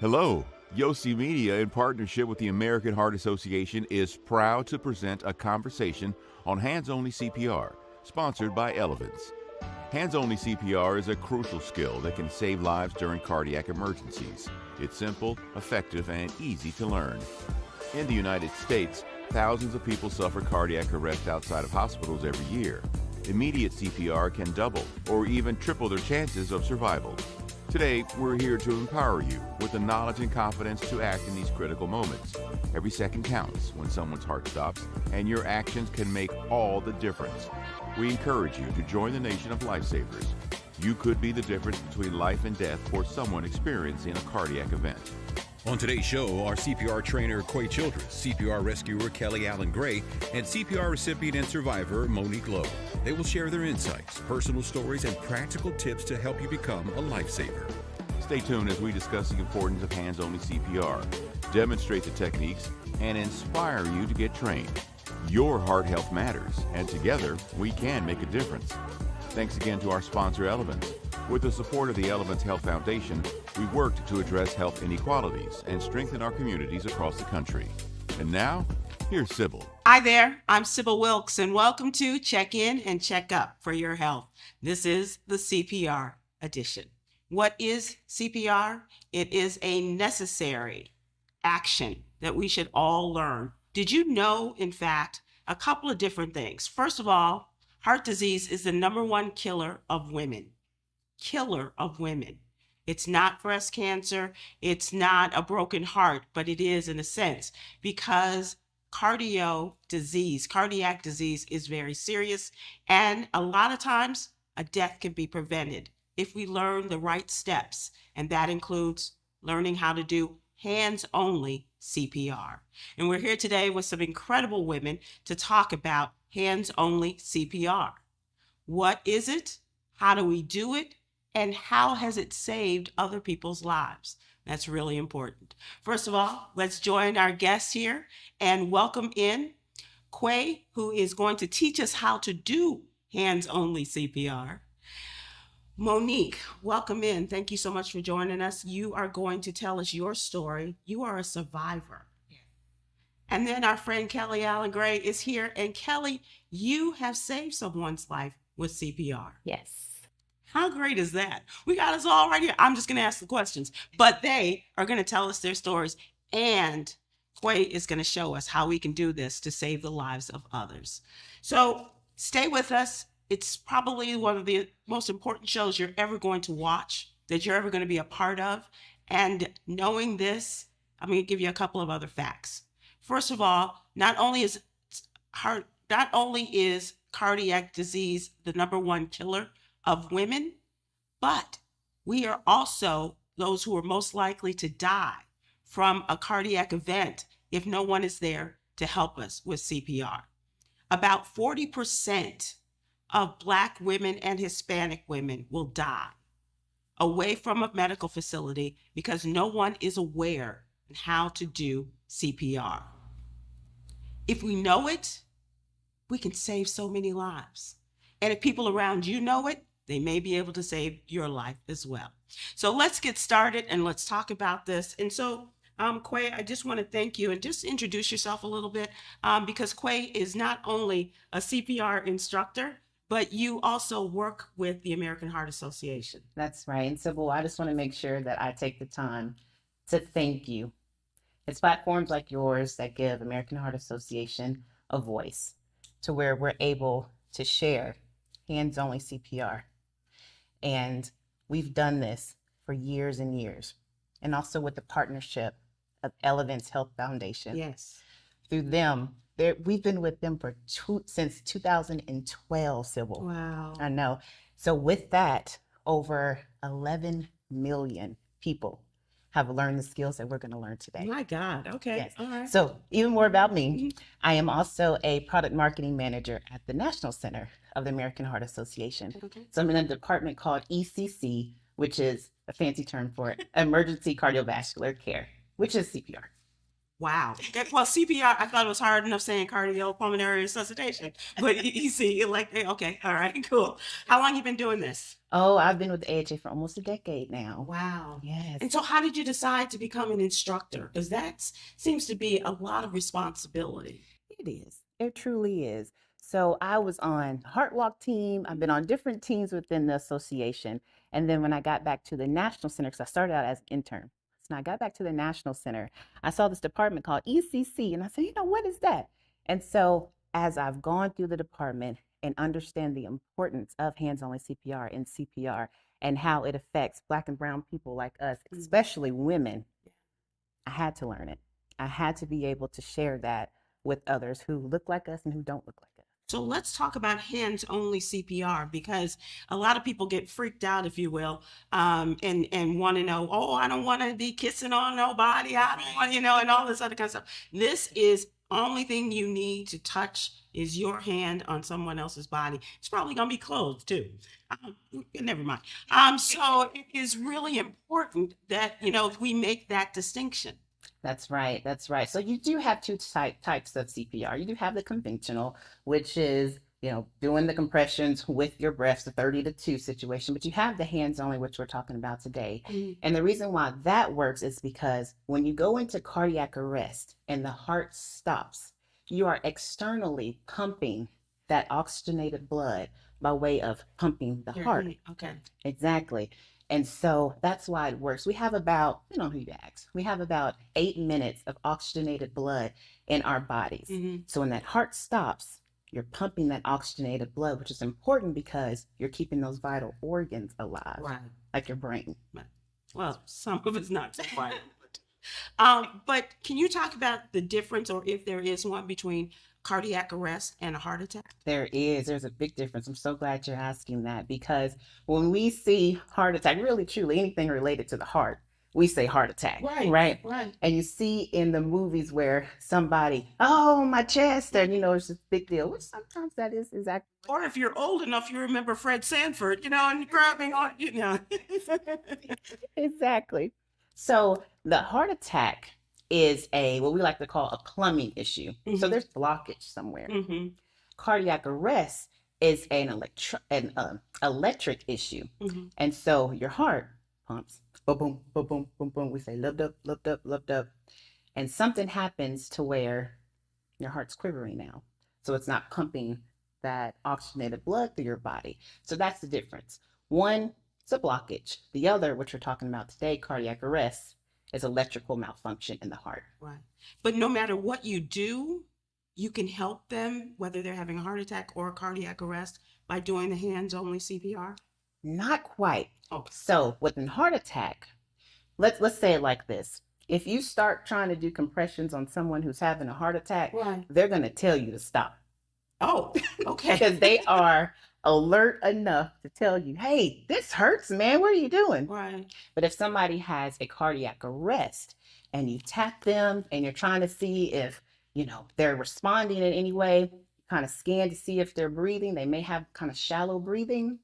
Hello. Yossi Media, in partnership with the American Heart Association, is proud to present a conversation on hands-only CPR, sponsored by Elevance. Hands-only CPR is a crucial skill that can save lives during cardiac emergencies. It's simple, effective, and easy to learn. In the United States, thousands of people suffer cardiac arrest outside of hospitals every year. Immediate CPR can double or even triple their chances of survival. Today, we're here to empower you with the knowledge and confidence to act in these critical moments. Every second counts when someone's heart stops, and your actions can make all the difference. We encourage you to join the nation of lifesavers. You could be the difference between life and death for someone experiencing a cardiac event. On today's show, our CPR trainer, Quay Childress, CPR rescuer, Kelly Allen Gray, and CPR recipient and survivor, Monique Lowe. They will share their insights, personal stories, and practical tips to help you become a lifesaver. Stay tuned as we discuss the importance of hands-only CPR, demonstrate the techniques, and inspire you to get trained. Your heart health matters, and together, we can make a difference. Thanks again to our sponsor, Elevance. With the support of the Elevance Health Foundation, we worked to address health inequalities and strengthen our communities across the country. And now, here's Sybil. Hi there, I'm Sybil Wilkes, and welcome to Check In and Check Up for Your Health. This is the CPR edition. What is CPR? It is a necessary action that we should all learn. Did you know, in fact, a couple of different things? First of all, heart disease is the #1 killer of women. Killer of women. It's not breast cancer, it's not a broken heart, but it is in a sense because cardiac disease is very serious, and a lot of times a death can be prevented if we learn the right steps, and that includes learning how to do hands-only CPR. And we're here today with some incredible women to talk about hands-only CPR. What is it? How do we do it? And how has it saved other people's lives? That's really important. First of all, let's join our guests here and welcome in Quay, who is going to teach us how to do hands-only CPR. Monique, welcome in. Thank you so much for joining us. You are going to tell us your story. You are a survivor. And then our friend Kelly Allen Gray is here. And Kelly, you have saved someone's life with CPR. Yes. How great is that? We got us all right here. I'm just going to ask the questions, but they are going to tell us their stories. And Quay is going to show us how we can do this to save the lives of others. So stay with us. It's probably one of the most important shows you're ever going to watch, that you're ever going to be a part of. And knowing this, I'm going to give you a couple of other facts. First of all, not only is cardiac disease the #1 killer of women, but we are also those who are most likely to die from a cardiac event if no one is there to help us with CPR. About 40% of Black women and Hispanic women will die away from a medical facility because no one is aware of how to do CPR. If we know it, we can save so many lives. And if people around you know it, they may be able to save your life as well. So let's get started and let's talk about this. And so, Quay, I just want to thank you and just introduce yourself a little bit because Quay is not only a CPR instructor, but you also work with the American Heart Association. That's right. And Sybil, I just want to make sure that I take the time to thank you. It's platforms like yours that give American Heart Association a voice to where we're able to share hands-only CPR. And we've done this for years and years. And also with the partnership of Elevance Health Foundation. Yes. Through them, we've been with them since 2012, Sybil. Wow. I know. So with that, over 11 million people have learned the skills that we're going to learn today. My God. Okay. Yes. All right. So even more about me, I am also a product marketing manager at the National Center of the American Heart Association. Okay. So I'm in a department called ECC, which is a fancy term for Emergency Cardiovascular Care, which is CPR. Wow. Well, CPR, I thought it was hard enough saying cardiopulmonary resuscitation, but you see, like, okay, all right, cool. How long you been doing this? Oh, I've been with the AHA for almost a decade now. Wow. Yes. And so how did you decide to become an instructor? Because that seems to be a lot of responsibility. It is. It truly is. So I was on Heart Walk team. I've been on different teams within the association. And then when I got back to the National Center, because I started out as an intern. So I got back to the National Center, I saw this department called ECC. And I said, what is that? And so as I've gone through the department and understand the importance of hands-only CPR and CPR and how it affects Black and brown people like us, especially women, I had to learn it. I had to be able to share that with others who look like us and who don't look like us. So let's talk about hands-only CPR, because a lot of people get freaked out, if you will, and want to know, oh, I don't want to be kissing on nobody, I don't want, and all this other kind of stuff. This is only thing you need to touch is your hand on someone else's body. It's probably going to be closed too. Never mind. So it is really important that, we make that distinction. That's right. That's right. So you do have two types of CPR. You do have the conventional, which is, doing the compressions with your breaths, the 30-2 situation, but you have the hands only, which we're talking about today. And the reason why that works is because when you go into cardiac arrest and the heart stops, you are externally pumping that oxygenated blood by way of pumping the heart. Okay. Exactly. And so that's why it works. We have about, who you ask, we have about 8 minutes of oxygenated blood in our bodies. So when that heart stops, you're pumping that oxygenated blood, which is important because you're keeping those vital organs alive, right, like your brain. Right. Well, some of it's not so vital. But can you talk about the difference, or if there is one, between cardiac arrest and a heart attack? There's a big difference. I'm so glad you're asking that, because when we see heart attack, really truly anything related to the heart, we say heart attack, right? And you see in the movies where somebody, oh, my chest, and it's a big deal, which sometimes that is exactly. Or if you're old enough, you remember Fred Sanford, and grabbing on, Exactly. So the heart attack is what we like to call a plumbing issue. So there's blockage somewhere. Cardiac arrest is an electric issue. And so your heart pumps, boom, boom, boom, boom, boom, boom. We say lift up, lift up, lift up. And something happens to where your heart's quivering now. So it's not pumping that oxygenated blood through your body. So that's the difference. One, it's a blockage. The other, which we're talking about today, cardiac arrest, is electrical malfunction in the heart. Right. But no matter what you do, you can help them, whether they're having a heart attack or a cardiac arrest, by doing the hands-only CPR? Not quite. Okay. So with a heart attack, let's say it like this. If you start trying to do compressions on someone who's having a heart attack, they're going to tell you to stop. Oh, okay. Because they are alert enough to tell you, hey, this hurts, man. What are you doing? Right. But if somebody has a cardiac arrest and you tap them and you're trying to see if, they're responding in any way, kind of scan to see if they're breathing, they may have kind of shallow breathing.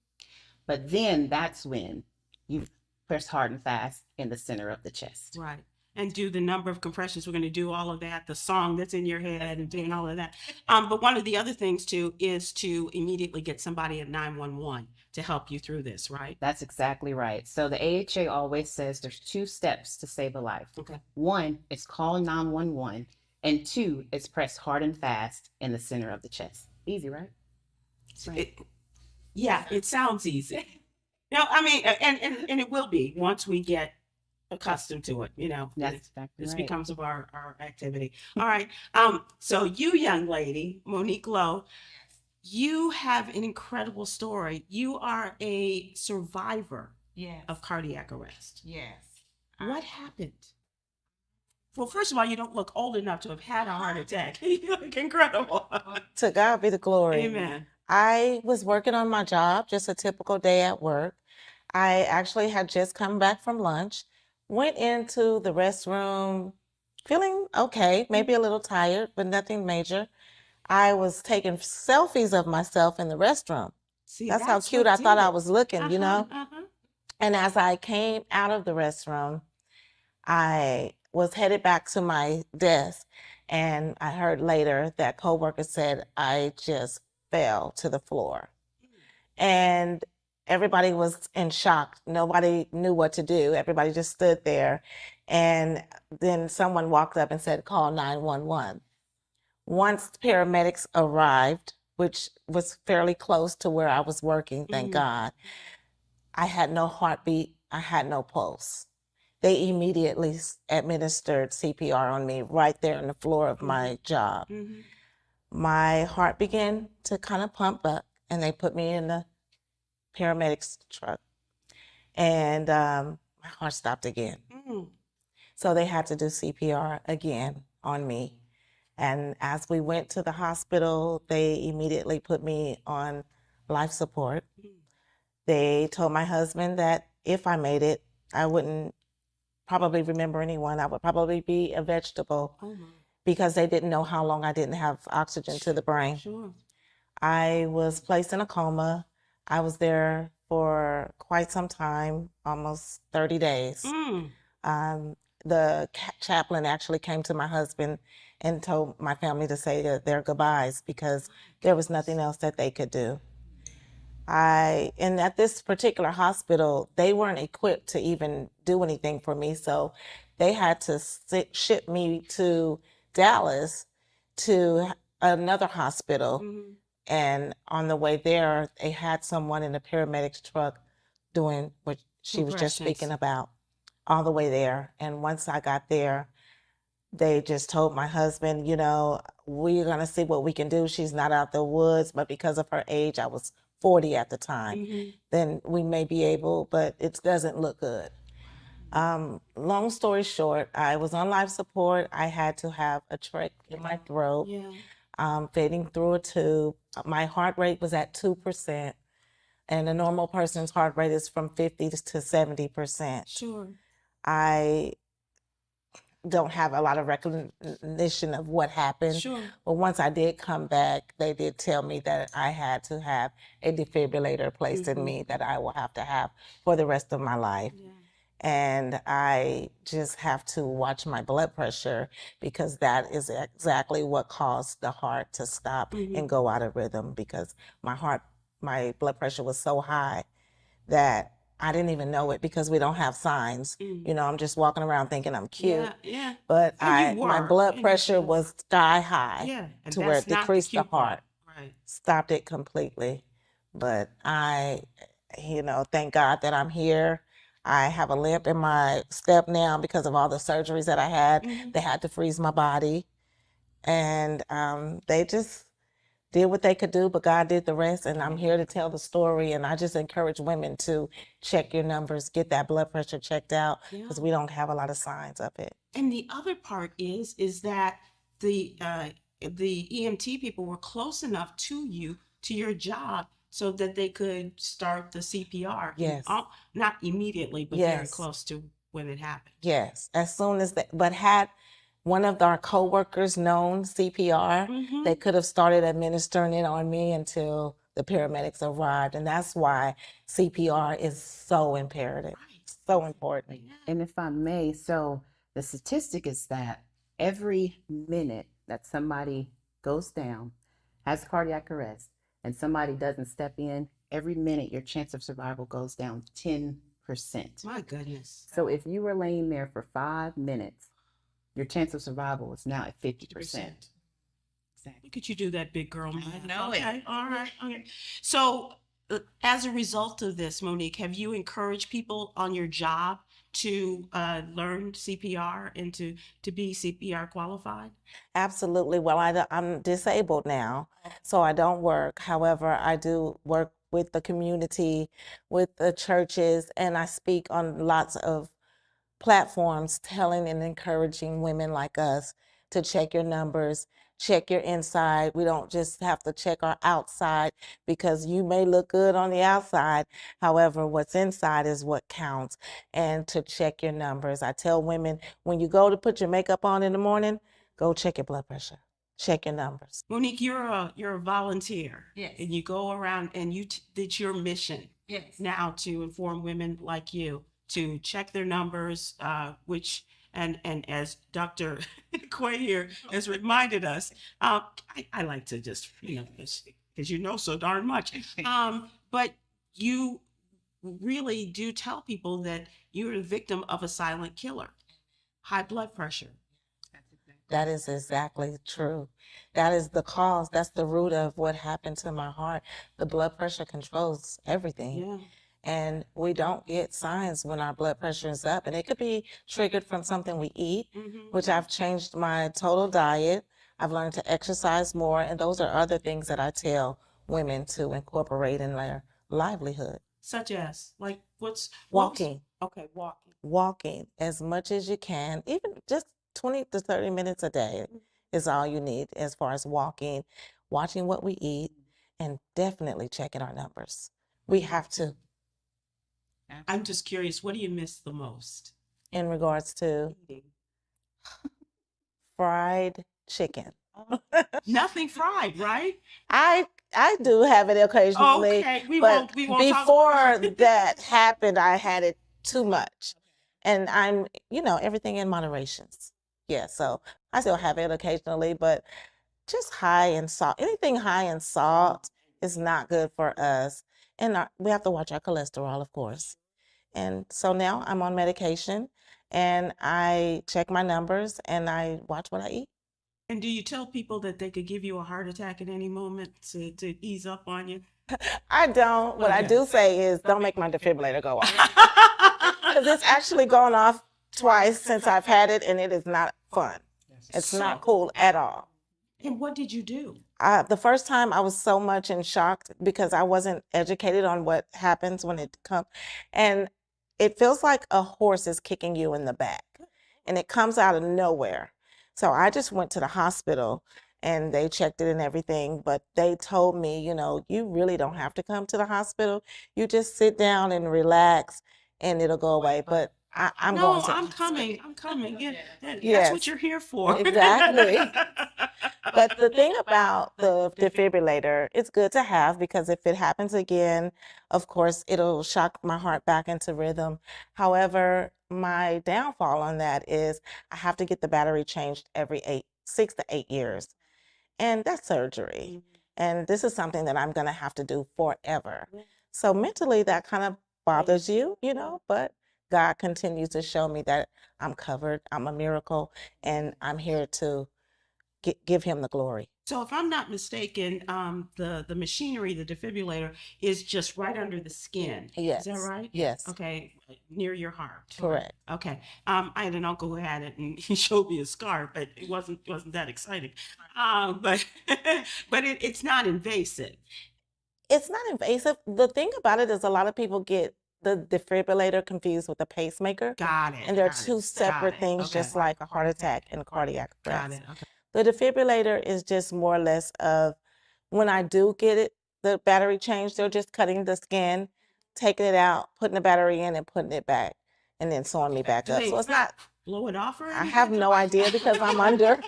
But then that's when you press hard and fast in the center of the chest. Right. And do the number of compressions. We're going to do all of that, the song that's in your head and doing all of that. But one of the other things too is to immediately get somebody at 911 to help you through this, right? That's exactly right. So the AHA always says there's 2 steps to save a life. Okay. 1 is call 911, and 2 is press hard and fast in the center of the chest. Easy, right? It sounds easy. I mean, and it will be once we get accustomed to it, That's exactly this right. becomes of our activity. All right. So you, young lady, Monique Lowe, you have an incredible story. You are a survivor of cardiac arrest. Yes. What happened? Well, first of all, you don't look old enough to have had a heart attack. You look incredible. To God be the glory. Amen. I was working on my job, just a typical day at work. I actually had just come back from lunch, went into the restroom feeling okay, maybe a little tired, but nothing major. I was taking selfies of myself in the restroom. See, that's how cute I thought I was looking, Uh-huh. And as I came out of the restroom, I was headed back to my desk, and I heard later that coworker said I just fell to the floor. And everybody was in shock. Nobody knew what to do. Everybody just stood there. And then someone walked up and said, call 911. Once paramedics arrived, which was fairly close to where I was working, thank God, I had no heartbeat. I had no pulse. They immediately administered CPR on me right there on the floor of my job. My heart began to kind of pump up, and they put me in the paramedics truck, and my heart stopped again. So they had to do CPR again on me. And as we went to the hospital, they immediately put me on life support. They told my husband that if I made it, I wouldn't probably remember anyone. I would probably be a vegetable because they didn't know how long I didn't have oxygen to the brain. Sure. I was placed in a coma. I was there for quite some time, almost 30 days. The chaplain actually came to my husband and told my family to say their goodbyes because there was nothing else that they could do. And at this particular hospital, they weren't equipped to even do anything for me. So they had to ship me to Dallas to another hospital. And on the way there, they had someone in the paramedics truck doing what she was just speaking about all the way there. And once I got there, they just told my husband, you know, we're going to see what we can do. She's not out the woods, but because of her age, I was 40 at the time, then we may be able, but it doesn't look good. Long story short, I was on life support. I had to have a trach in my throat, fitting through a tube. My heart rate was at 2%, and a normal person's heart rate is from 50 to 70%. Sure. I don't have a lot of recognition of what happened. Sure. But once I did come back, they did tell me that I had to have a defibrillator placed in me that I will have to have for the rest of my life. And I just have to watch my blood pressure because that is exactly what caused the heart to stop and go out of rhythm, because my blood pressure was so high that I didn't even know it because we don't have signs. You know, I'm just walking around thinking I'm cute. But my blood pressure was sky high to where it decreased the heart. Stopped it completely. But you know, thank God that I'm here. I have a limp in my step now because of all the surgeries that I had. They had to freeze my body. And they just did what they could do, but God did the rest, and I'm here to tell the story. And I just encourage women to check your numbers, get that blood pressure checked out, because we don't have a lot of signs of it. And the other part is that the EMT people were close enough to you, to your job, so that they could start the CPR. Yes. Not immediately, but very close to when it happened. Yes, as soon as but had one of our coworkers known CPR, they could have started administering it on me until the paramedics arrived. And that's why CPR is so imperative, so important. And if I may, so the statistic is that every minute that somebody goes down, has cardiac arrest, and somebody doesn't step in, every minute your chance of survival goes down 10%. My goodness. So if you were laying there for 5 minutes, your chance of survival is now at 50%. Exactly. Look at you do that, big girl. I know it. All right. Okay. So as a result of this, Monique, have you encouraged people on your job to learn CPR and to be CPR qualified? Absolutely. Well, I'm disabled now, so I don't work. However, I do work with the community, with the churches, and I speak on lots of platforms telling and encouraging women like us to check your numbers, check your inside. We don't just have to check our outside, because you may look good on the outside. However, what's inside is what counts. And to check your numbers. I tell women, when you go to put your makeup on in the morning, go check your blood pressure. Check your numbers. Monique, you're a volunteer. Yes. And you go around and it's your mission. Yes. Now to inform women like you to check their numbers, which And as Dr. Quay here has reminded us, I like to just, because you know so darn much. But you really do tell people that you're a victim of a silent killer, high blood pressure. That is exactly true. That is the cause. That's the root of what happened to my heart. The blood pressure controls everything. Yeah. And we don't get signs when our blood pressure is up. And it could be triggered from something we eat, which I've changed my total diet. I've learned to exercise more. And those are other things that I tell women to incorporate in their livelihood. Such as, like, walking. Okay, walking. Walking as much as you can, even just 20 to 30 minutes a day is all you need as far as walking, watching what we eat, and definitely checking our numbers. We have to. I'm just curious, what do you miss the most? In regards to fried chicken. Nothing fried, right? I do have it occasionally. Okay, we but won't before that happened, I had it too much. And I'm, everything in moderations. Yeah, so I still have it occasionally, but just high in salt. Anything high in salt is not good for us. And we have to watch our cholesterol, of course. And so now I'm on medication and I check my numbers and I watch what I eat. And do you tell people that they could give you a heart attack at any moment to ease up on you? I don't. What I do say is don't make my defibrillator go off. Because it's actually gone off twice since I've had it and it is not fun. It's not cool at all. And what did you do? The first time I was so much in shock because I wasn't educated on what happens when it comes. And it feels like a horse is kicking you in the back and it comes out of nowhere. So I just went to the hospital and they checked it and everything, but they told me, you really don't have to come to the hospital. You just sit down and relax and it'll go away. But I'm going to. I'm coming. Yeah, that's Yes. what you're here for. Exactly. But the thing about the defibrillator, it's good to have because if it happens again, of course, it'll shock my heart back into rhythm. However, my downfall on that is I have to get the battery changed every 6 to 8 years. And that's surgery. And this is something that I'm going to have to do forever. So mentally, that kind of bothers you, but God continues to show me that I'm covered, I'm a miracle, and I'm here to give him the glory. So if I'm not mistaken, the machinery, the defibrillator, is just right under the skin. Yes. Is that right? Yes. Okay, near your heart. Correct. Okay. I had an uncle who had it, and he showed me a scar, but it wasn't that exciting. But it's not invasive. It's not invasive. The thing about it is a lot of people get the defibrillator confused with a pacemaker. Got it. And they're two separate things, Okay. just like a heart attack and cardiac arrest. Got it. Okay. The defibrillator is just more or less of when I do get it, the battery changed, they're just cutting the skin, taking it out, putting the battery in and putting it back, and then sewing me back up. So it's not blow it off or anything? I have no idea because I'm under.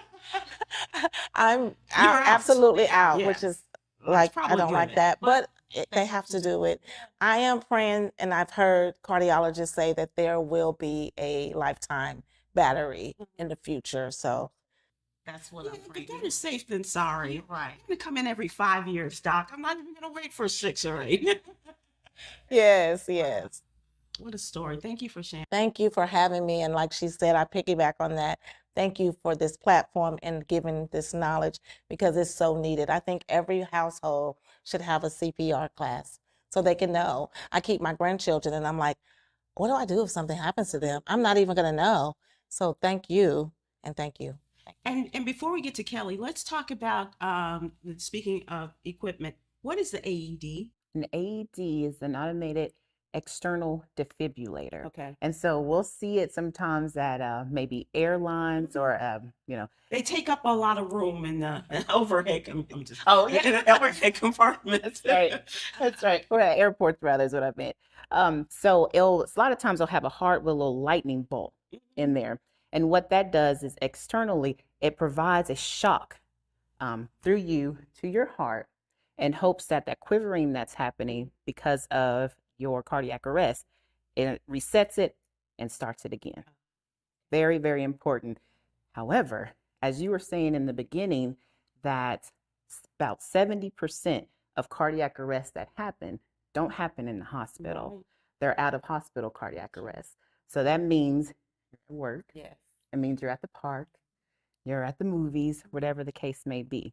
I'm absolutely out, Yeah. which is like, I don't good. like that, but they have to do it. I am praying, and I've heard cardiologists say that there will be a lifetime battery in the future. So that's what I'm praying. Better safe than sorry. Right. I'm going to come in every 5 years, Doc. I'm not even going to wait for 6 or 8. Yes. What a story. Thank you for sharing. Thank you for having me. And like she said, I piggyback on that. Thank you for this platform and giving this knowledge because it's so needed. I think every household should have a CPR class so they can know. I keep my grandchildren and I'm like, what do I do if something happens to them? I'm not even going to know. So thank you and thank you. And before we get to Kelly, let's talk about, speaking of equipment, what is the AED? An AED is an automated external defibrillator. Okay. And so we'll see it sometimes at maybe airlines or, They take up a lot of room in the overhead, yeah. overhead compartments. Right. That's right. Or at airports, rather, is what I meant. So a lot of times they'll have a heart with a little lightning bolt in there. And what that does is externally, it provides a shock through you to your heart in hopes that that quivering that's happening because of your cardiac arrest, it resets it and starts it again. Very, very important. However, as you were saying in the beginning, that about 70% of cardiac arrests that happen don't happen in the hospital. Right. They're out of hospital cardiac arrests. So that means you're at work. Yes. It means you're at the park, you're at the movies, whatever the case may be.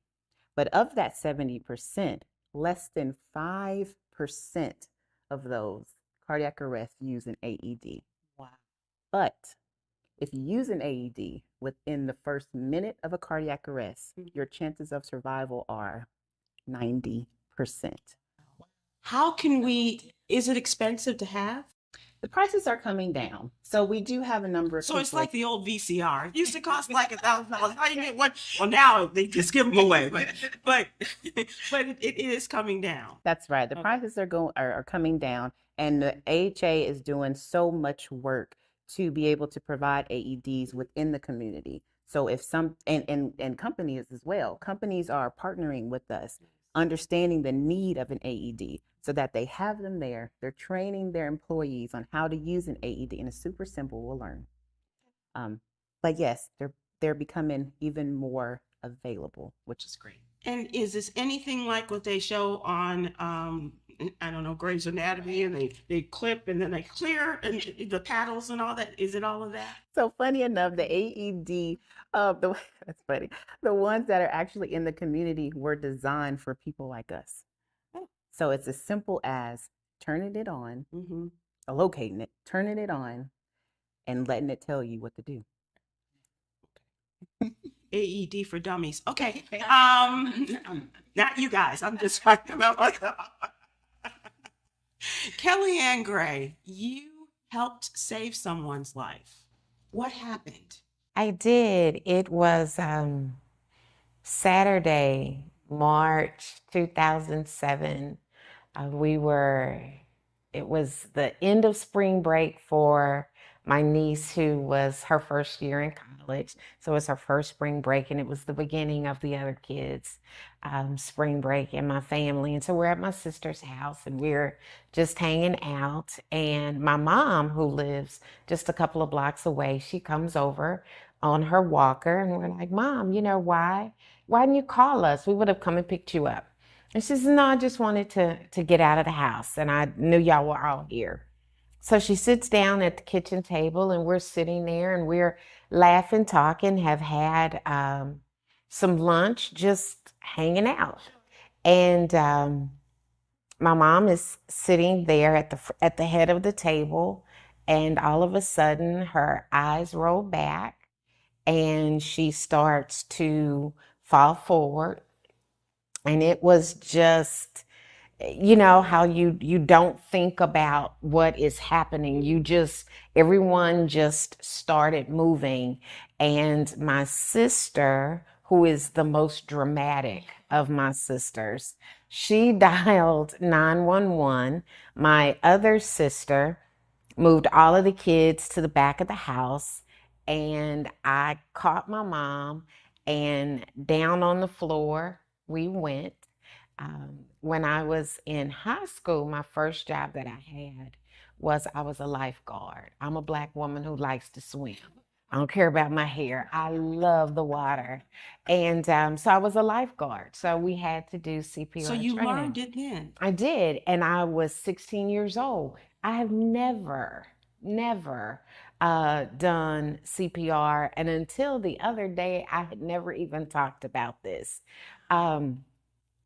But of that 70%, less than 5% of those cardiac arrests use an AED. Wow. But if you use an AED within the first minute of a cardiac arrest, your chances of survival are 90%. How can we, is it expensive to have? The prices are coming down. So we do have a number of So people. it's like the old VCR. It used to cost like $1,000. How you get one? Well, now they just give them away, but it is coming down. That's right. The Okay. prices are coming down, and the AHA is doing so much work to be able to provide AEDs within the community. So if some and companies as well, companies are partnering with us, understanding the need of an AED so that they have them there. They're training their employees on how to use an AED, and it's super simple. We'll learn. But yes, they're becoming even more available, which is great. And is this anything like what they show on, I don't know, Grey's Anatomy, and they clip and then they clear and the paddles and all that? Is it all of that? So funny enough, the AED, that's funny. The ones that are actually in the community were designed for people like us. So it's as simple as turning it on, locating it, turning it on, and letting it tell you what to do. AED for dummies. Okay. Not you guys. I'm just talking about Kellyanne Gray, you helped save someone's life. What happened? I did. It was Saturday, March 2007. It was the end of spring break for my niece, who was her first year in college. So it was her first spring break, and it was the beginning of the other kids' spring break in my family. And so we're at my sister's house, and we're just hanging out. And my mom, who lives just a couple of blocks away, she comes over on her walker, and we're like, "Mom, you know, why didn't you call us? We would have come and picked you up." And she says, "No, I just wanted to get out of the house, and I knew y'all were all here." So she sits down at the kitchen table, and we're sitting there, and we're laughing, talking, have had some lunch, just hanging out. And my mom is sitting there at the head of the table, and all of a sudden her eyes roll back, and she starts to fall forward. And it was just, you know, how you don't think about what is happening. Everyone just started moving. And my sister, who is the most dramatic of my sisters, she dialed 911. My other sister moved all of the kids to the back of the house, and I caught my mom, and down on the floor we went. When I was in high school, my first job that I had was I was a lifeguard. I'm a Black woman who likes to swim. I don't care about my hair. I love the water. And so I was a lifeguard. So we had to do CPR So you training. learned it then? I did. And I was 16 years old. I have never done CPR. And until the other day, I had never even talked about this.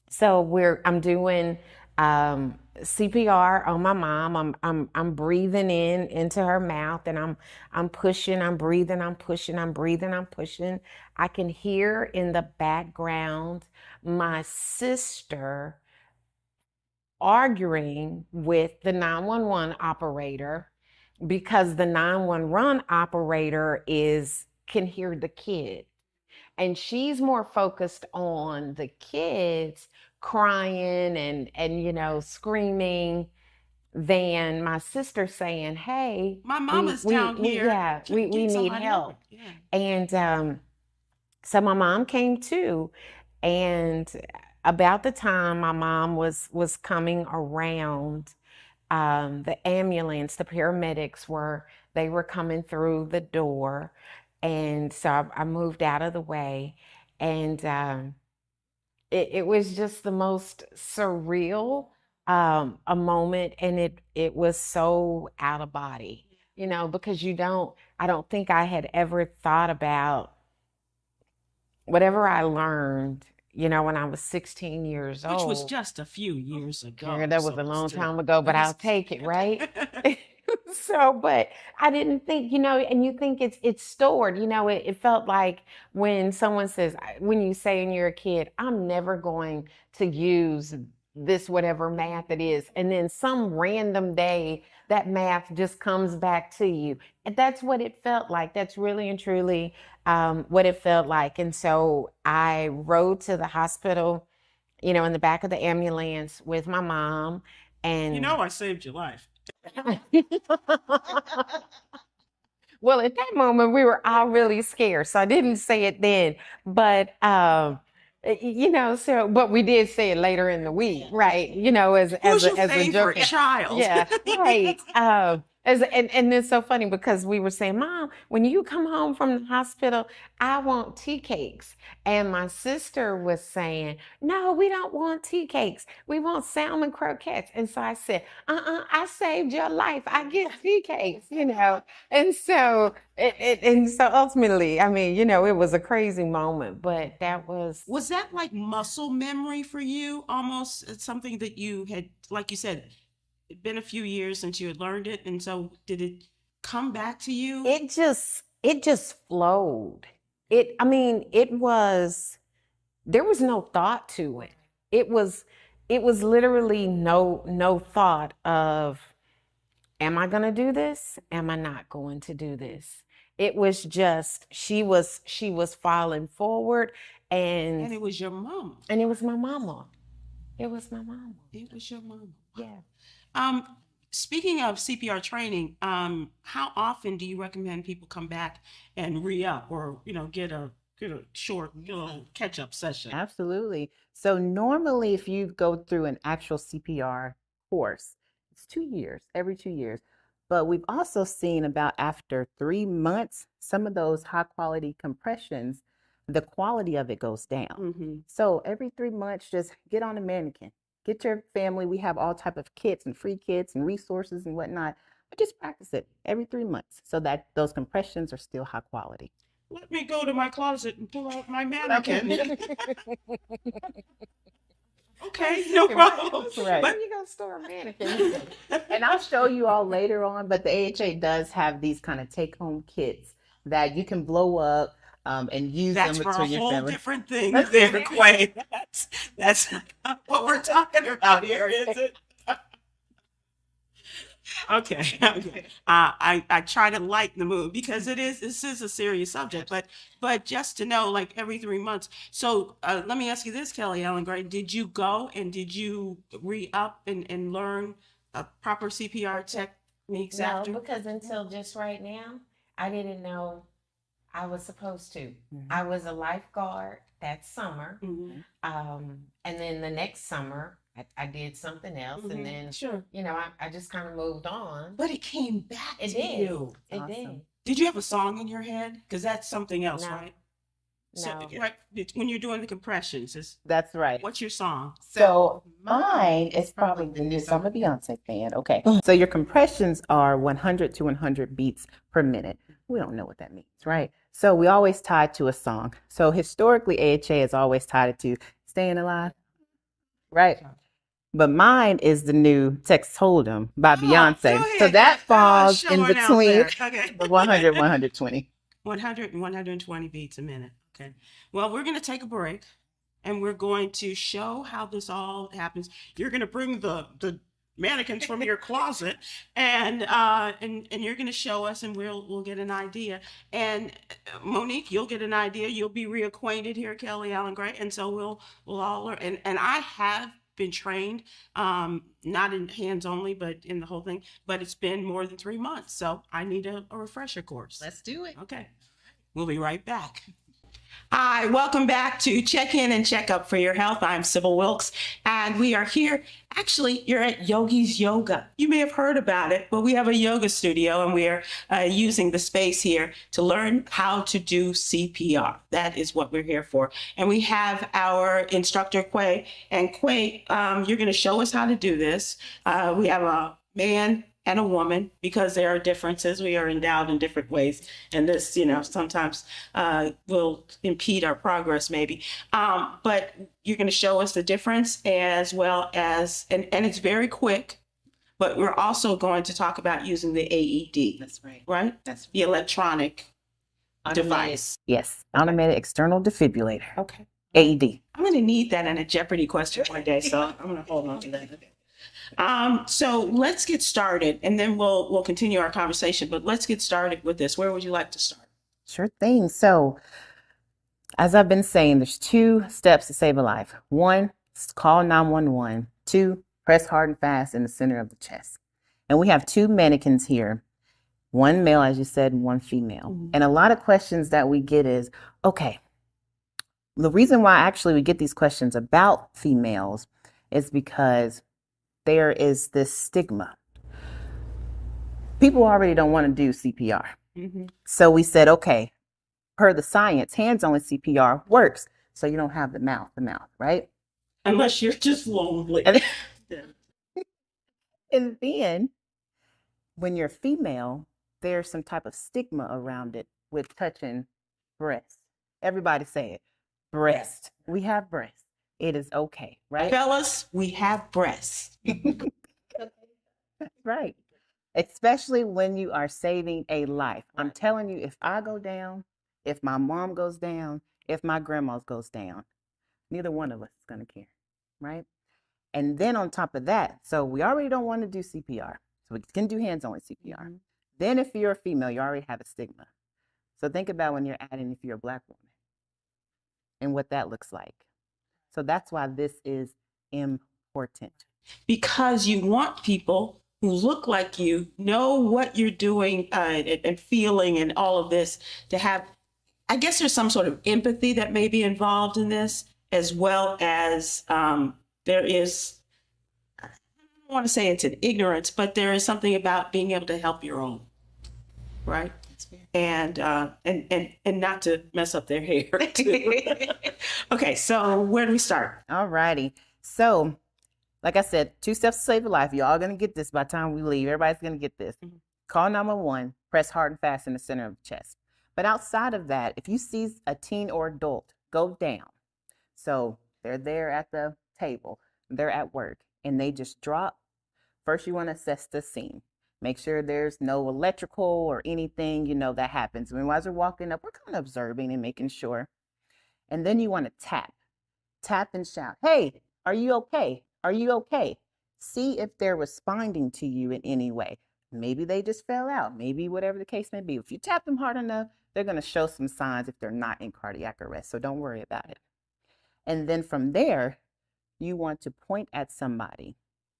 So I'm doing CPR on my mom. I'm breathing into her mouth, and I'm pushing, I'm breathing, I'm pushing, I'm breathing, I'm pushing. I can hear in the background my sister arguing with the 911 operator, because the 911 operator can hear the kid. And she's more focused on the kids crying and screaming, than my sister saying, "Hey, My mama's down here. Yeah, we need somebody help." over. Yeah. And so my mom came too, and about the time my mom was coming around, the ambulance, the paramedics were They were coming through the door. And so I moved out of the way. And it was just the most surreal a moment. And it was so out of body, because I don't think I had ever thought about whatever I learned, when I was 16 years Which old. was just a few years ago. Girl, that was so a long still- time ago, but I'll take it, right? So, but I didn't think, and you think it's stored, it felt like when someone says, when you say when you're a kid, I'm never going to use this whatever math it is, and then some random day that math just comes back to you. And that's what it felt like. That's really and truly what it felt like. And so I rode to the hospital, in the back of the ambulance with my mom. And I saved your life. well, at that moment, we were all really scared, so I didn't say it then. But but we did say it later in the week, right? Who's your as a favorite joke. child? Yeah, right. And it's so funny because we were saying, Mom, when you come home from the hospital, I want tea cakes. And my sister was saying, no, we don't want tea cakes. We want salmon croquettes. And so I said, I saved your life. I get tea cakes, And so so ultimately, I mean, it was a crazy moment, but that was. Was that like muscle memory for you? Almost it's something that you had, like you said, it'd been a few years since you had learned it, and so did it come back to you? It just flowed. There was no thought to it. It was literally no thought of, am I going to do this? Am I not going to do this? It was just, she was falling forward, and it was your mom. And it was my mama. It was my mama. It was your mom. Yeah. Speaking of CPR training, how often do you recommend people come back and re-up or, get a short little catch-up session? Absolutely. So normally if you go through an actual CPR course, it's 2 years, every 2 years. But we've also seen about after 3 months, some of those high quality compressions, the quality of it goes down. Mm-hmm. So every 3 months, just get on a mannequin. Get your family. We have all type of kits and free kits and resources and whatnot. But just practice it every 3 months so that those compressions are still high quality. Let me go to my closet and pull out my mannequin. Okay, no problem. Right. But you gonna store a mannequin. And I'll show you all later on, but the AHA does have these kind of take-home kits that you can blow up and use That's them for a between your whole family. different thing there, Quay. That's not what we're talking about here, is it? Okay. I try to lighten the mood because this is a serious subject, but just to know, like every 3 months. So let me ask you this, Kelly Ellen Gray, did you go and did you re-up and learn proper CPR techniques No, after? because until just right now, I didn't know I was supposed to. Mhm. I was a lifeguard that summer. Mm-hmm. And then the next summer, I did something else. And then, Sure. I just kind of moved on. But it came back It to did. you. It Awesome. did. Did you have a song in your head? Because that's something else, No. right? So, No. right, when you're doing the compressions, That's right. what's your song? So mine is probably the new. So I'm a Beyonce fan. Okay. So your compressions are 100 to 100 beats per minute. We don't know what that means, right? So we always tie it to a song. So historically, AHA has always tied it to Staying Alive, right? But mine is the new Texas Hold'em by Beyonce. Go So ahead. that falls Show in it out between there. Okay. the 100, 120. 100 and 120 beats a minute. Okay. Well, we're going to take a break and we're going to show how this all happens. You're going to bring the mannequins from your closet and you're going to show us and we'll get an idea. And Monique, you'll get an idea. You'll be reacquainted here, Kelly Allen Gray. And so we'll all learn. And I have been trained, not in hands only, but in the whole thing, but it's been more than 3 months. So I need a refresher course. Let's do it. Okay. We'll be right back. Hi, welcome back to Check In and Check Up for Your Health. I'm Sybil Wilkes, and we are here. Actually, you're at Yogi's Yoga. You may have heard about it, but we have a yoga studio, and we are using the space here to learn how to do CPR. That is what we're here for. And we have our instructor, Quay. And Quay, you're going to show us how to do this. We have a man and a woman, because there are differences. We are endowed in different ways. And this, sometimes will impede our progress maybe. But you're going to show us the difference, as well as, and it's very quick, but we're also going to talk about using the AED. That's right. Right? That's the electronic automated device. Yes, automated external defibrillator. Okay. AED. I'm going to need that in a Jeopardy question one day, so I'm going to hold on to that. So let's get started, and then we'll continue our conversation. But let's get started with this. Where would you like to start? Sure thing. So, as I've been saying, there's 2 steps to save a life. 1, call 911. 2, press hard and fast in the center of the chest. And we have 2 mannequins here. 1 male, as you said, and 1 female. Mm-hmm. And a lot of questions that we get is, okay, the reason why actually we get these questions about females is because there is this stigma. People already don't want to do CPR. Mm-hmm. So we said, okay, per the science, hands-on CPR works. So you don't have the mouth, right? Unless you're just lonely. And then when you're female, there's some type of stigma around it with touching breast. Everybody say it, breast. We have breasts. It is okay, right? Fellas, we have breasts. That's right. Especially when you are saving a life. I'm telling you, if I go down, if my mom goes down, if my grandma goes down, neither one of us is going to care, right? And then on top of that, so we already don't want to do CPR. So we can do hands-on CPR. Mm-hmm. Then if you're a female, you already have a stigma. So think about when you're adding if you're a Black woman and what that looks like. So that's why this is important. Because you want people who look like you, know what you're doing and feeling and all of this, to have, I guess there's some sort of empathy that may be involved in this, as well as there is, I don't want to say it's an ignorance, but there is something about being able to help your own, right? And not to mess up their hair too. Okay, so where do we start? All righty. So, like I said, 2 steps to save a life. You're all going to get this by the time we leave. Everybody's going to get this. Mm-hmm. Call 911, press hard and fast in the center of the chest. But outside of that, if you see a teen or adult go down, so they're there at the table, they're at work, and they just drop, first you want to assess the scene. Make sure there's no electrical or anything, that happens. When as we're walking up, we're kind of observing and making sure. And then you want to tap and shout, hey, are you okay? Are you okay? See if they're responding to you in any way. Maybe they just fell out. Maybe whatever the case may be. If you tap them hard enough, they're going to show some signs if they're not in cardiac arrest. So don't worry about it. And then from there, you want to point at somebody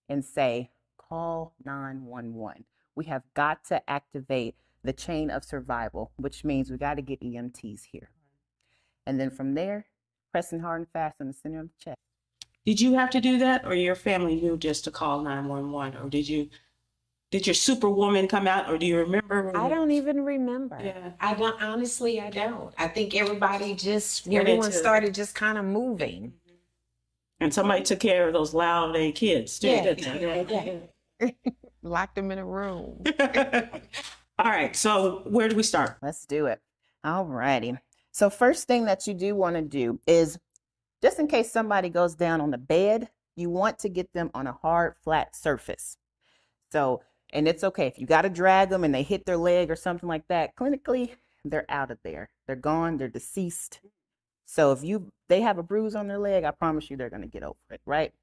and say, call 911. We have got to activate the chain of survival, which means we got to get EMTs here. And then from there, pressing hard and fast in the center of the chest. Did you have to do that, or your family knew just to call 911, or did your superwoman come out, or do you remember? I don't even remember. Yeah. I don't. I think everyone started just kind of moving. And somebody took care of those loud kids too, didn't they? Yeah. Locked them in a room. All right, so where do we start? Let's do it. All righty. So first thing that you do want to do is, just in case somebody goes down on the bed, you want to get them on a hard, flat surface. So, and it's okay if you got to drag them and they hit their leg or something like that. Clinically, they're out of there. They're gone. They're deceased. So if they have a bruise on their leg, I promise you they're going to get over it, right?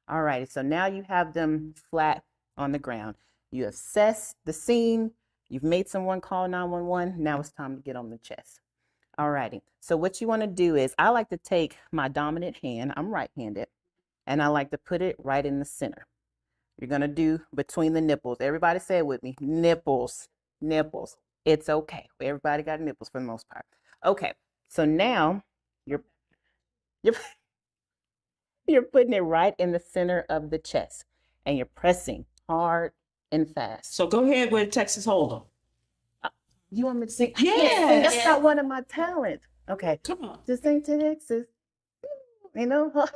All right. So now you have them flat on the ground. You assess the scene. You've made someone call 911. Now it's time to get on the chest. All righty. So what you want to do is, I like to take my dominant hand, I'm right-handed, and I like to put it right in the center. You're going to do between the nipples. Everybody say it with me. Nipples. Nipples. It's okay. Everybody got nipples for the most part. Okay. So now You're you're you're putting it right in the center of the chest, and you're pressing hard and fast. So go ahead with Texas Hold'em. You want me to sing? Yeah. That's not one of my talents. Okay. Come on. Just sing Texas. You know.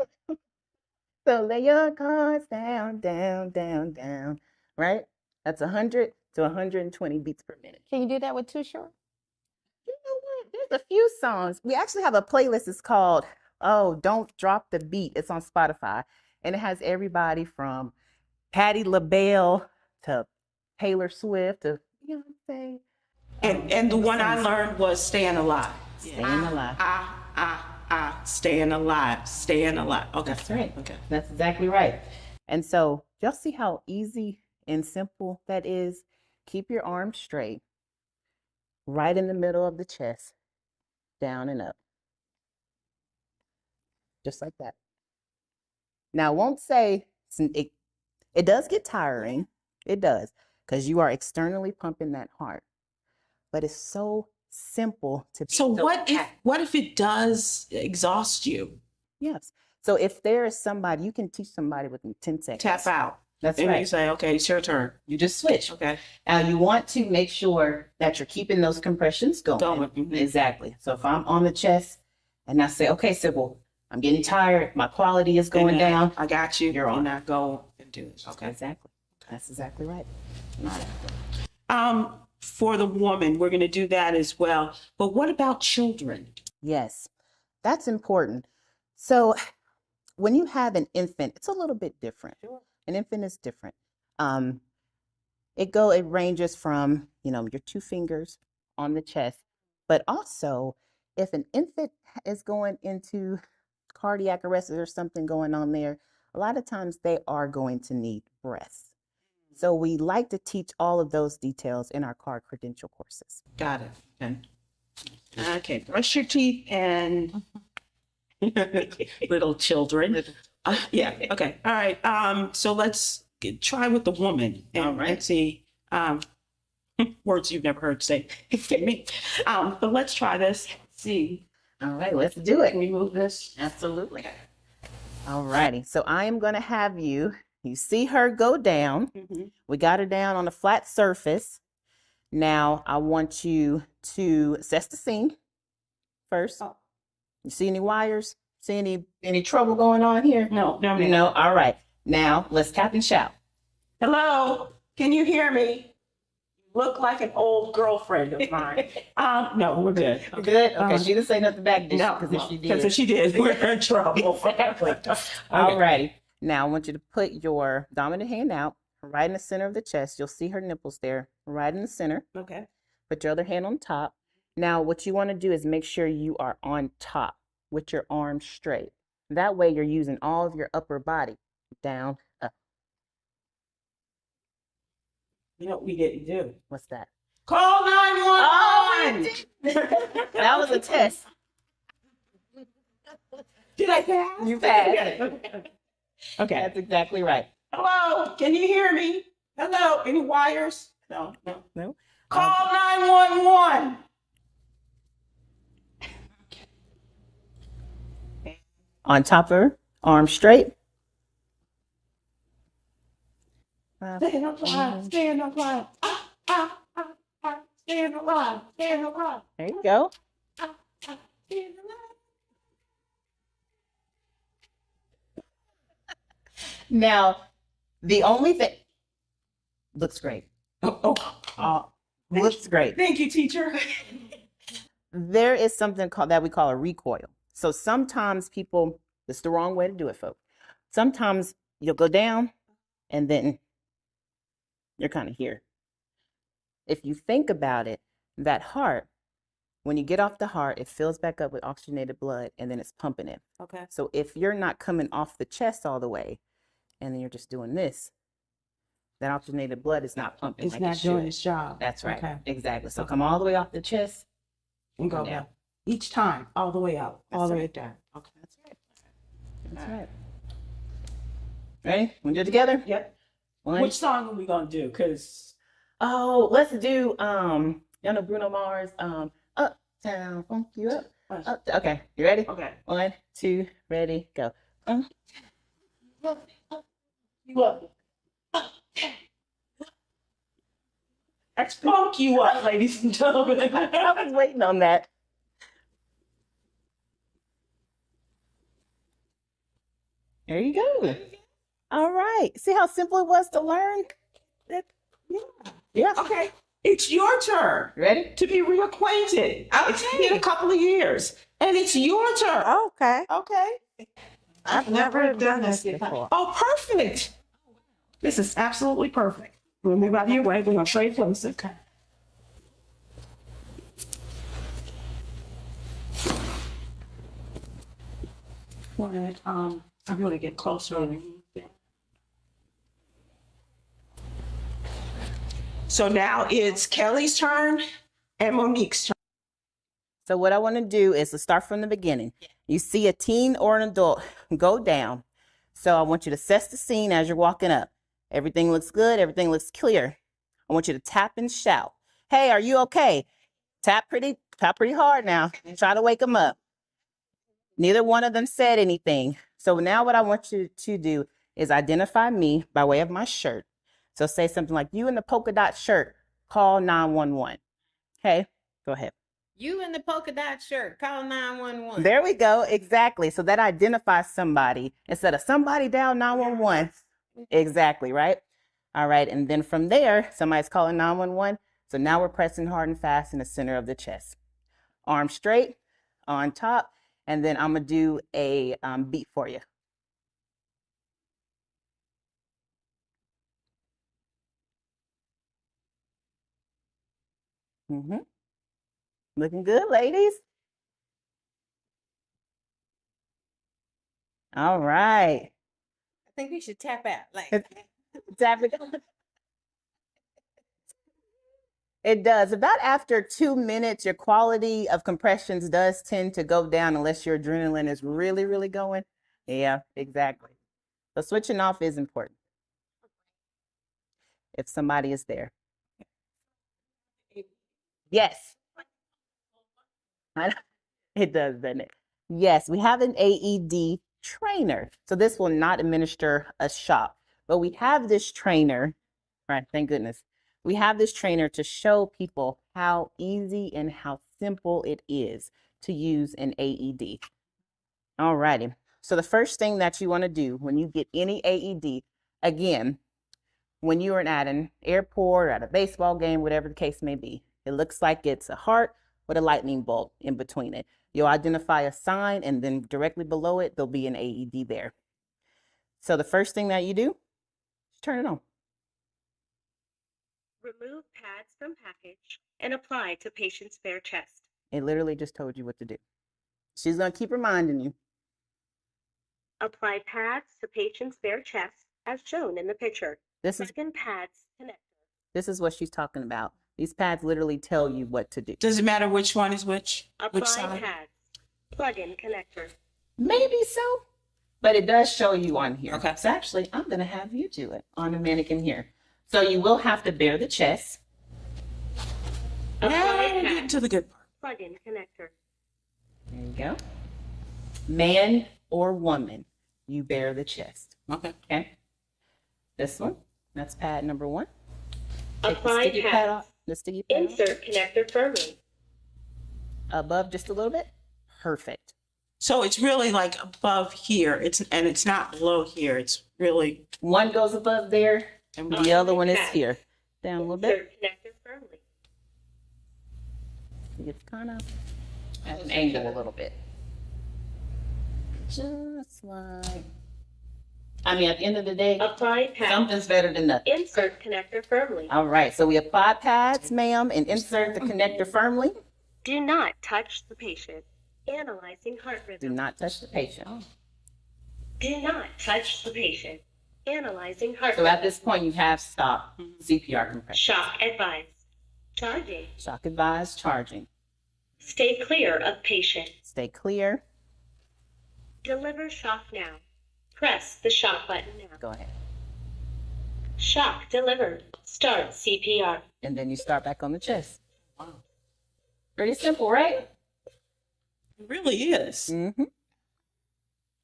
So lay your cards down, down, down, down. Right? That's 100 to 120 beats per minute. Can you do that with Too Short? You know what? There's a few songs. We actually have a playlist. It's called "Oh, Don't Drop the Beat." It's on Spotify, and it has everybody from Patti LaBelle to Taylor Swift to Beyonce. And the one I learned was Staying Alive. Staying Alive. Staying alive. Staying alive. Okay. That's right. Okay. That's exactly right. And so, y'all see how easy and simple that is? Keep your arms straight, right in the middle of the chest, down and up. Just like that. Now, I won't say it does get tiring. It does, because you are externally pumping that heart. But it's so simple to be. So what if it does exhaust you? Yes. So if there is somebody, you can teach somebody within 10 seconds. Tap out. That's and right. you say, okay, it's your turn. You just switch. Okay. Now you want to make sure that you're keeping those compressions going. Mhm. Exactly. So if I'm on the chest and I say, okay, Sybil, I'm getting tired, my quality is going down. I got you. You're on. And I go and do it. Okay. Exactly. That's exactly right. For the woman, we're going to do that as well. But what about children? Yes, that's important. So when you have an infant, it's a little bit different. Sure. An infant is different. It ranges from, your 2 fingers on the chest, but also if an infant is going into cardiac arrest or something going on there, a lot of times they are going to need breaths. So we like to teach all of those details in our CAR credential courses. Got it. Okay. Brush your teeth and little children. Yeah. Okay. All right. So let's try with the woman and see words you've never heard say. Me. But let's try this. See. All right. Let's do it. Can we move this? Absolutely. All righty. So I am going to have you see her go down. Mm-hmm. We got her down on a flat surface. Now I want you to assess the scene first. Oh. You see any wires? See any trouble going on here? No. No. All right. Now let's tap and shout. Hello. Can you hear me? Look like an old girlfriend of mine. No, we're good. Okay. Good? Okay, she didn't say nothing back, did she? No, because if she did, we're in trouble. Exactly. All righty. Now I want you to put your dominant hand out right in the center of the chest. You'll see her nipples there, right in the center. Okay. Put your other hand on top. Now what you want to do is make sure you are on top with your arms straight. That way you're using all of your upper body. Down, up. You know what we didn't do? What's that? Call 911! That was a test. Did I pass? You passed. Okay. That's exactly right. Hello, can you hear me? Hello, any wires? No. No. Call 911! On top of her, arms straight. Staying alive, staying alive. Staying alive, staying alive. There you go. Staying alive. Now, the only thing looks great. Looks great. Thank you, teacher. There is something that we call a recoil. So sometimes people, it's the wrong way to do it, folks. Sometimes you'll go down and then you're kind of here. If you think about it, that heart, when you get off the heart, it fills back up with oxygenated blood and then it's pumping it. Okay. So if you're not coming off the chest all the way and then you're just doing this, that oxygenated blood is not pumping. It's like not it doing should. its job. That's right. Okay. Exactly. So come all the way off the chest And go down. Each time, all the way out, all the way down. Okay. That's right. That's right. Ready? Want to do it together? Yep. One. Which song are we gonna do? Cause Oh, let's do y'all know Bruno Mars. Uptown funk you up. Okay, you ready? Okay. 1, 2, ready, go. You up. Let's funk you up, ladies and gentlemen. I was waiting on that. There you go. All right. See how simple it was to learn? Yeah. Okay. It's your turn Ready? to be reacquainted. It's been a couple of years, and it's your turn. Okay. Okay. I've never done this before. Oh, perfect. This is absolutely perfect. We'll move out of your way. We're going to trade places. Okay. I'm going to get closer. So now it's Kelly's turn and Monique's turn. So what I want to do is to start from the beginning. You see a teen or an adult go down. So I want you to assess the scene as you're walking up. Everything looks good. Everything looks clear. I want you to tap and shout. Hey, are you okay? Tap pretty hard now. Try to wake them up. Neither one of them said anything. So now what I want you to do is identify me by way of my shirt. So say something like, you in the polka dot shirt, call 911. Okay, go ahead. You in the polka dot shirt, call 911. There we go. Exactly. So that identifies somebody instead of somebody down 911. Exactly, right? All right. And then from there, somebody's calling 911. So now we're pressing hard and fast in the center of the chest. Arm straight on top. And then I'm going to do a beat for you. Looking good, ladies. All right. I think we should tap out. Like, Tap it. It does. About after 2 minutes, your quality of compressions does tend to go down unless your adrenaline is really, really going. Yeah, exactly. So switching off is important if somebody is there. Yes. It does, doesn't it? Yes, we have an AED trainer. So this will not administer a shock, but we have this trainer, right? Thank goodness. We have this trainer to show people how easy and how simple it is to use an AED. All righty. So the first thing that you want to do when you get any AED, again, when you are at an airport or at a baseball game, whatever the case may be, it looks like it's a heart with a lightning bolt in between it. You'll identify a sign, and then directly below it, there'll be an AED there. So the first thing that you do is turn it on. Remove pads from package and apply to patient's bare chest. It literally just told you what to do. She's going to keep reminding you. Apply pads to patient's bare chest as shown in the picture. Second pads connector. This is what she's talking about. These pads literally tell you what to do. Does it matter which one is which? Apply Which side? pads. Plug-in connector. Maybe so, but it does show you on here. Okay. So actually, I'm going to have you do it on the mannequin here. So you will have to bare the chest. Yeah, Apply we're getting pads. to the good part. Plug-in connector. There you go. Man or woman, you bare the chest. Okay. Okay. This one, that's pad number 1. Take the Apply sticky pad pads. off. The sticky pad off. Insert connector firmly. Above just a little bit. Perfect. So it's really like above here. It's not below here. It's really. One goes above there, and the other one is here. Down a little bit. Insert connector firmly. It's kind of at an angle a little bit. Just like, I mean, at the end of the day, Apply pads. something's better than nothing. Insert connector firmly. All right, so we apply pads, ma'am, and insert the connector firmly. Do not touch the patient. Analyzing heart Do rhythm. not touch the patient. Do not touch the patient. Analyzing heart So rhythm. at this point, you have stopped CPR compression. Shock advised. Charging. Shock advised, charging. Stay clear of patient. Stay clear. Deliver shock now. Press the shock button now. Go ahead. Shock delivered. Start CPR. And then you start back on the chest. Wow. Pretty simple, right? It really is. Mm-hmm.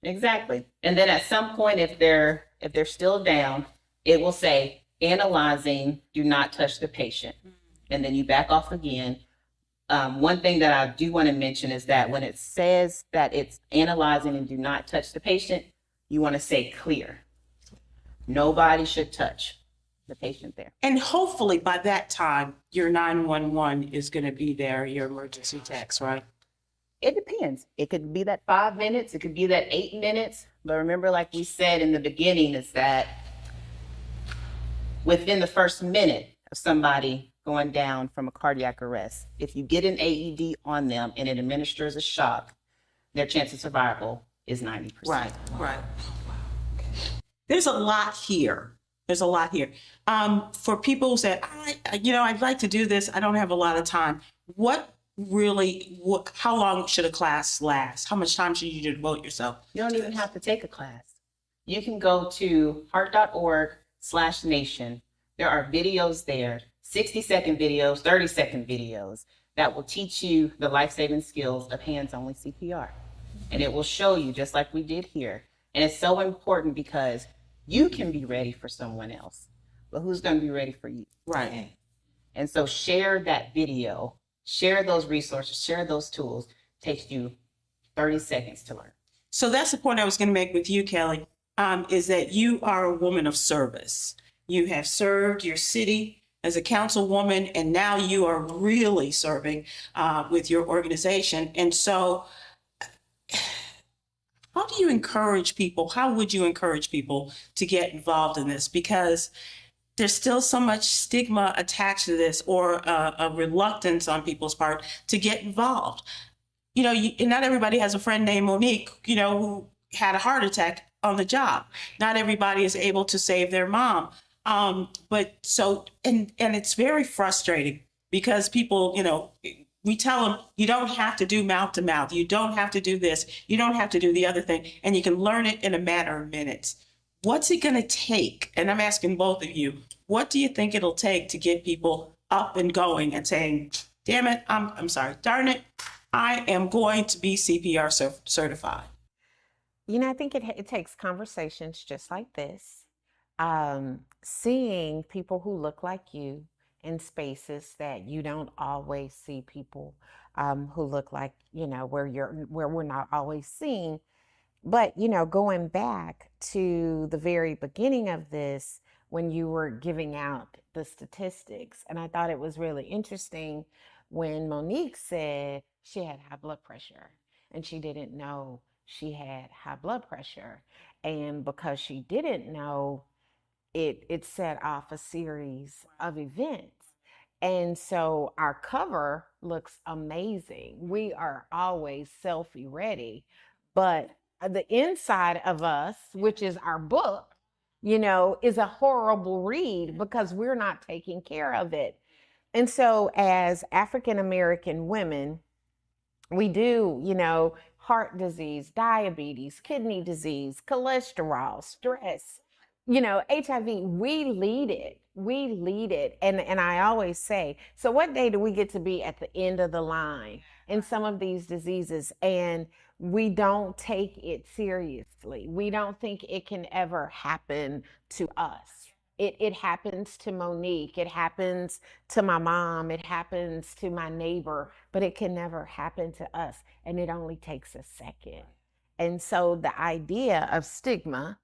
Exactly. And then at some point, if they're still down, it will say analyzing, do not touch the patient. And then you back off again. One thing that I do want to mention is that when it says that it's analyzing and do not touch the patient, you want to say clear. Nobody should touch the patient there. And hopefully by that time, your 911 is going to be there, your emergency text, right? It depends. It could be that 5 minutes, it could be that 8 minutes. But remember, like we said in the beginning, is that within the first minute of somebody going down from a cardiac arrest, if you get an AED on them and it administers a shock, their chance of survival is 90%. Right, right. There's a lot here. There's a lot here. For people who said, I'd like to do this, I don't have a lot of time. How long should a class last? How much time should you devote yourself? You don't even have to take a class. You can go to heart.org/nation. There are videos there, 60-second videos, 30-second videos that will teach you the life-saving skills of hands-only CPR. And it will show you, just like we did here. And it's so important because you can be ready for someone else, but who's going to be ready for you? Right. And so share that video, share those resources, share those tools. It takes you 30 seconds to learn. So that's the point I was going to make with you, Kelly, is that you are a woman of service. You have served your city as a councilwoman, and now you are really serving with your organization. And so how do you encourage people? How would you encourage people to get involved in this? Because there's still so much stigma attached to this, or a reluctance on people's part to get involved. Not everybody has a friend named Monique, who had a heart attack on the job. Not everybody is able to save their mom. And it's very frustrating because people, we tell them, you don't have to do mouth to mouth. You don't have to do this. You don't have to do the other thing. And you can learn it in a matter of minutes. What's it going to take? And I'm asking both of you, what do you think it'll take to get people up and going and saying, damn it, darn it, I am going to be CPR certified? I think it takes conversations just like this. Seeing people who look like you in spaces that you don't always see people who look like, where we're not always seen. But, going back to the very beginning of this, when you were giving out the statistics, and I thought it was really interesting when Monique said she had high blood pressure and she didn't know she had high blood pressure. And because she didn't know, it set off a series of events. And so our cover looks amazing. We are always selfie ready, but the inside of us, which is our book, is a horrible read because we're not taking care of it. And so as African American women, we do, heart disease, diabetes, kidney disease, cholesterol, stress, HIV, we lead it. We lead it. And I always say, so what day do we get to be at the end of the line in some of these diseases? And we don't take it seriously. We don't think it can ever happen to us. It happens to Monique. It happens to my mom. It happens to my neighbor, but it can never happen to us. And it only takes a second. And so the idea of stigma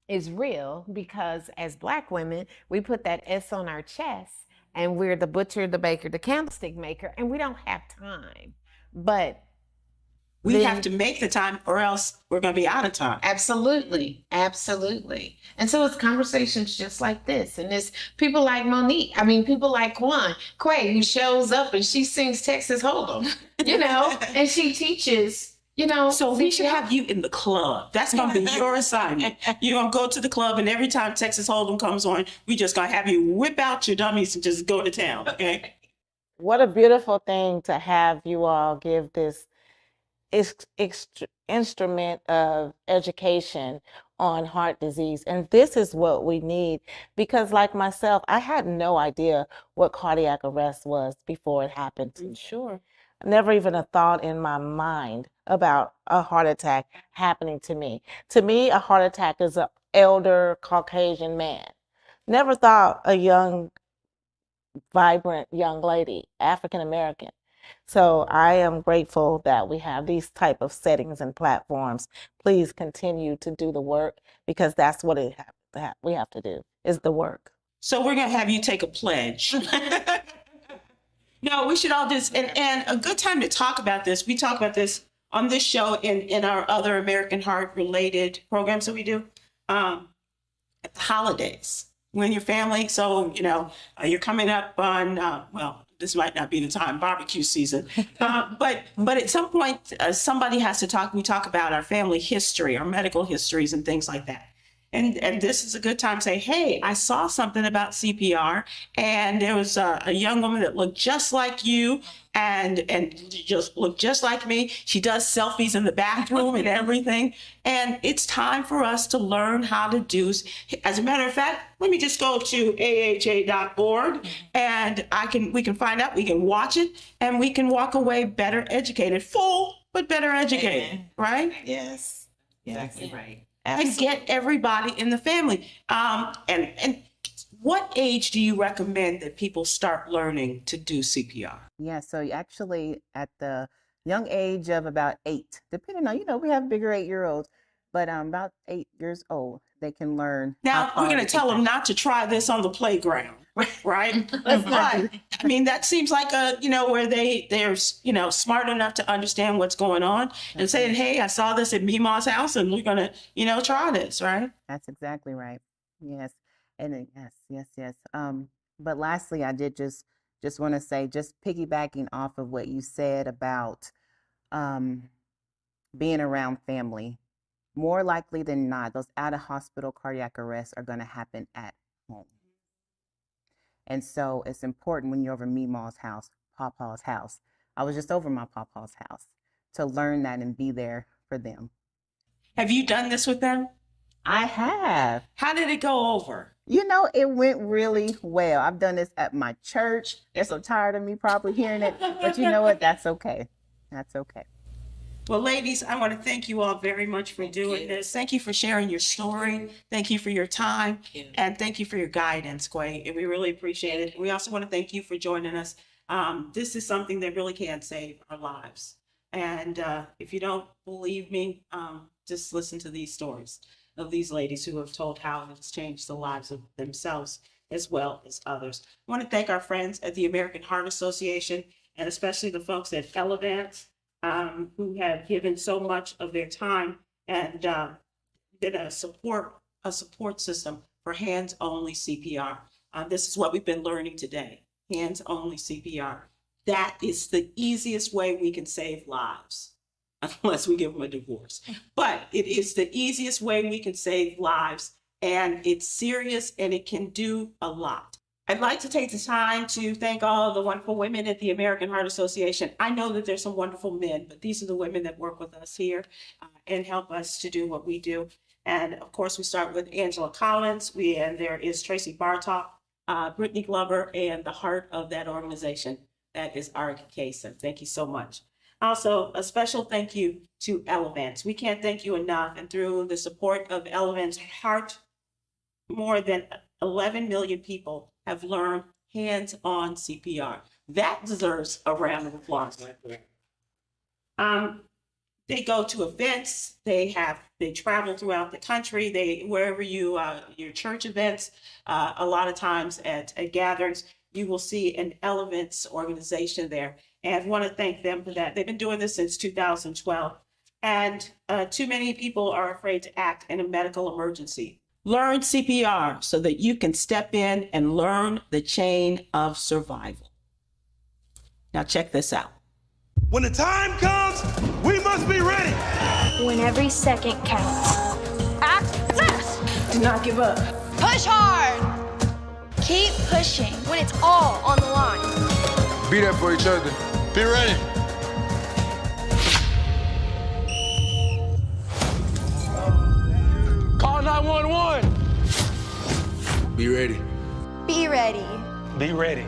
is real because as Black women, we put that S on our chest and we're the butcher, the baker, the candlestick maker, and we don't have time. But we have to make the time or else we're going to be out of time. Absolutely. Absolutely. And so it's conversations just like this. And it's people like Monique. People like Quay, who shows up and she sings Texas Hold'em, and she teaches, So we should have you in the club. That's going to be your assignment. You're going to go to the club, and every time Texas Hold'em comes on, we just going to have you whip out your dummies and just go to town, okay? What a beautiful thing to have you all give this instrument of education on heart disease. And this is what we need, because like myself, I had no idea what cardiac arrest was before it happened to me. Sure. never even a thought in my mind about a heart attack happening to me. To me, a heart attack is an elder Caucasian man. Never thought a young, vibrant young lady, African American. So I am grateful that we have these type of settings and platforms. Please continue to do the work, because that's what we have to do, is the work. So we're going to have you take a pledge. No, we should all just, and a good time to talk about this. We talk about this on this show in our other American Heart related programs that we do at the holidays. When your family, so, you're coming up on, well, this might not be the time, barbecue season, but at some point, somebody has to talk. We talk about our family history, our medical histories and things like that. And this is a good time to say, hey, I saw something about CPR, and there was a young woman that looked just like you and just looked just like me. She does selfies in the bathroom and everything. And it's time for us to learn how to do. As a matter of fact, let me just go to aha.org and we can find out, we can watch it, and we can walk away better educated, full, but better educated, right? Yes. Exactly right. Absolutely. And get everybody in the family. And what age do you recommend that people start learning to do CPR? Yeah, so actually at the young age of about 8, depending on, we have bigger 8-year-olds, but about 8 years old, they can learn. Now, we're going to tell them not to try this on the playground, right? But, I mean, that seems like where they're smart enough to understand what's going on and saying, hey, I saw this at Mima's house and we're going to, try this, right? That's exactly right. Yes. And yes. But lastly, I did just want to say, just piggybacking off of what you said about being around family, more likely than not, those out-of-hospital cardiac arrests are going to happen at home. And so it's important when you're over Mima's house, Papa's house. I was just over my Papa's house to learn that and be there for them. Have you done this with them? I have. How did it go over? It went really well. I've done this at my church. They're so tired of me probably hearing it, but you know what? That's okay. That's okay. Well, ladies, I want to thank you all very much for doing this. Thank you for sharing your story. Thank you for your time. And thank you for your guidance, Quay. We really appreciate it. We also want to thank you for joining us. This is something that really can save our lives. And if you don't believe me, just listen to these stories of these ladies who have told how it's changed the lives of themselves as well as others. I want to thank our friends at the American Heart Association, and especially the folks at Elevance, who have given so much of their time and been a support system for hands-only CPR. This is what we've been learning today, hands-only CPR. That is the easiest way we can save lives, unless we give them a divorce. But it is the easiest way we can save lives, and it's serious, and it can do a lot. I'd like to take the time to thank all the wonderful women at the American Heart Association. I know that there's some wonderful men, but these are the women that work with us here and help us to do what we do. And of course, we start with Angela Collins, and there is Tracy Bartok, Brittany Glover, and the heart of that organization, that is Arika Kaysen. Thank you so much. Also, a special thank you to Elevance. We can't thank you enough. And through the support of Elevance Heart, more than 11 million people have learned hands-on CPR. That deserves a round of applause. They go to events. They travel throughout the country. Wherever your church events, a lot of times at gatherings, you will see an Elevance organization there. And I want to thank them for that. They've been doing this since 2012. And too many people are afraid to act in a medical emergency. Learn CPR so that you can step in and learn the chain of survival. Now check this out. When the time comes, we must be ready. When every second counts. Act fast. Do not give up. Push hard. Keep pushing when it's all on the line. Be there for each other. Be ready. Call 911. Be ready. Be ready. Be ready.